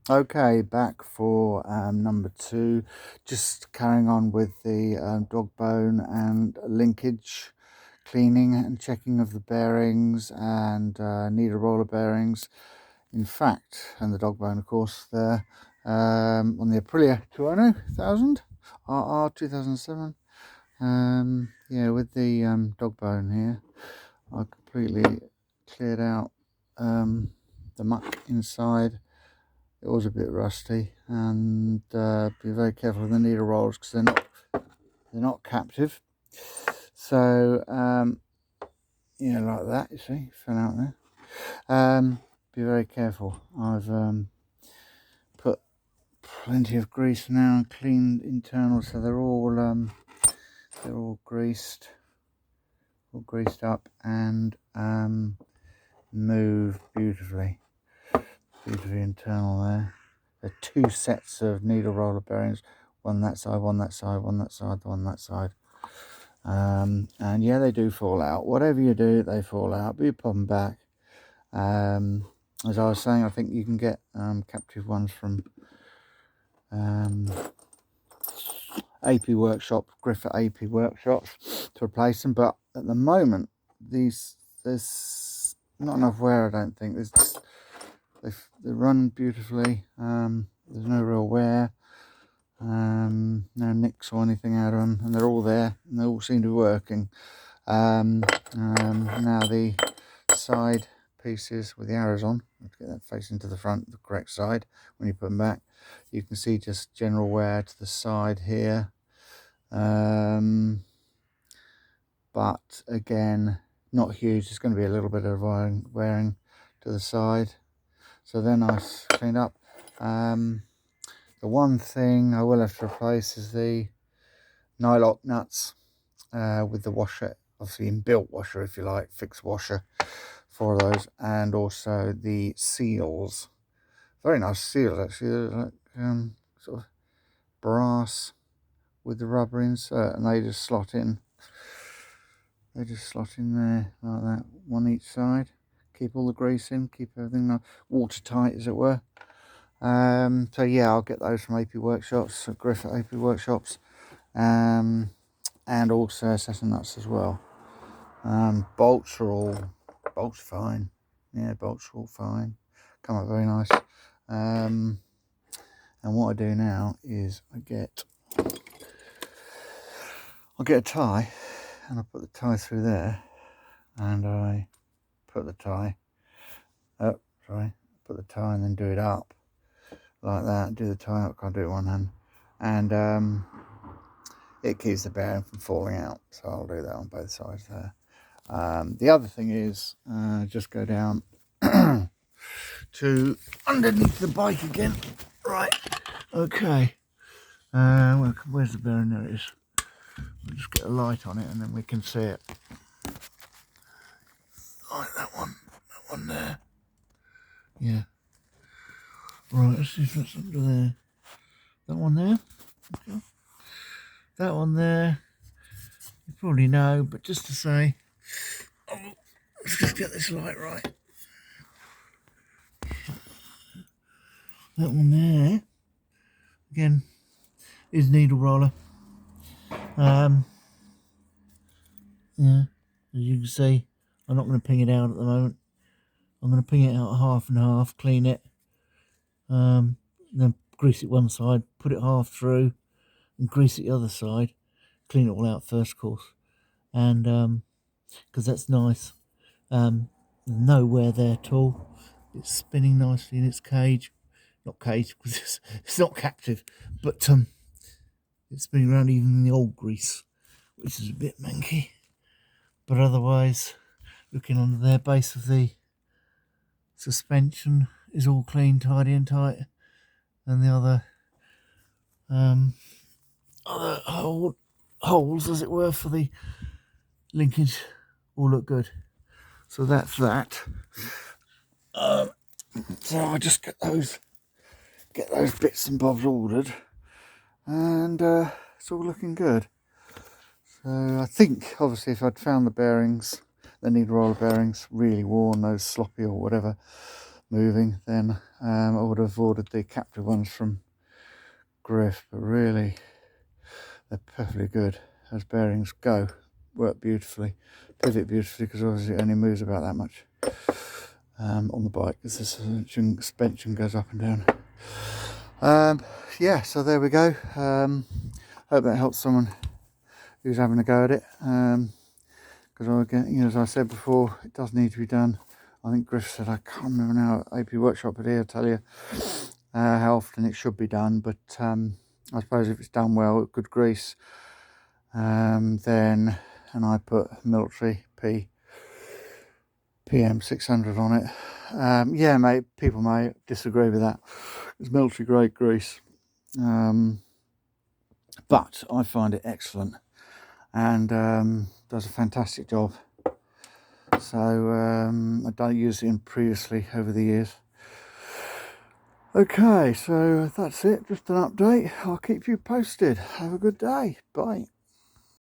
Okay, back for number 2, just carrying on with the Dogbone and linkage cleaning and checking of the bearings and needle roller bearings. In fact, and the Dogbone, of course, there on the Aprilia Tuono 1000 RR 2007. Yeah, with the Dogbone here, I completely cleared out the muck inside. It was a bit rusty, and be very careful with the needle rollers because they're not captive. So yeah, like that, you see, fell out there. Be very careful. I've put plenty of grease now and cleaned internals, so they're all greased, up and move beautifully internal there. There are 2 sets of needle roller bearings, one that side, one that side, one that side, one that side. And yeah, they do fall out. Whatever you do, they fall out, but you pop them back. As I was saying, I think you can get captive ones from AP Workshop, Griff at AP Workshops to replace them, but at the moment there's not enough wear. I don't think they run beautifully. There's no real wear, no nicks or anything out of them, and they're all there and they all seem to be working. Now the side pieces with the arrows on, let's get that facing to the front, the correct side. When you put them back, you can see just general wear to the side here, but again, not huge. It's going to be a little bit of wearing to the side. So they're nice cleaned up. The one thing I will have to replace is the nylon nuts with the washer, obviously inbuilt washer if you like, fixed washer for those, and also the seals. Very nice seals actually. They're like sort of brass with the rubber insert, and they just slot in. They just slot in there like that, one each side. Keep all the grease in, keep everything watertight as it were. So yeah, I'll get those from AP Workshops, Griff at AP Workshops, and also Assassin Nuts as well. Bolts fine. Yeah, bolts are all fine. Come up very nice. And what I do now is I'll get a tie, and I put the tie through there, and I put the tie put the tie and then do it up like that. Do the tie up, can't do it with one hand, and it keeps the bearing from falling out, so I'll do that on both sides there. The other thing is just go down to underneath the bike again. Right, okay. Where's the bearing? There it is. We'll just get a light on it and then we can see it. Right, that one there. Yeah. Right, let's see if that's under there. That one there. Okay. That one there. You probably know, but just to say, let's just get this light right. That one there, again, is needle roller. Yeah, as you can see, I'm not going to ping it out at the moment. I'm going to ping it out half and half, clean it, then grease it one side, put it half through, and grease it the other side. Clean it all out first, of course, and because that's nice. There's no wear there at all. It's spinning nicely in its cage. Not cage, because it's not captive, but it's spinning around even in the old grease, which is a bit manky. But otherwise, looking under there, base of the suspension is all clean, tidy and tight, and the other holes, as it were, for the linkage all look good. So that's that. So I just get those bits and bobs ordered, and it's all looking good. So I think, obviously, if I'd found the bearings, the needle roller bearings, really worn, those sloppy or whatever, moving, then I would have ordered the captive ones from Griff. But really, they're perfectly good as bearings go. Work beautifully, pivot beautifully, because obviously it only moves about that much on the bike as the suspension goes up and down. Yeah, so there we go. Hope that helps someone who's having a go at it, because again, as I said before, it does need to be done. I think Griff said, I can't remember now, AP Workshop, but he'll tell you how often it should be done. But I suppose if it's done well, good grease, then, and I put military PM 600 on it. Yeah, mate, people may disagree with that. It's military grade grease, but I find it excellent, and does a fantastic job. So I don't use it previously over the years. Okay, so that's it, just an update. I'll keep you posted. Have a good day. Bye.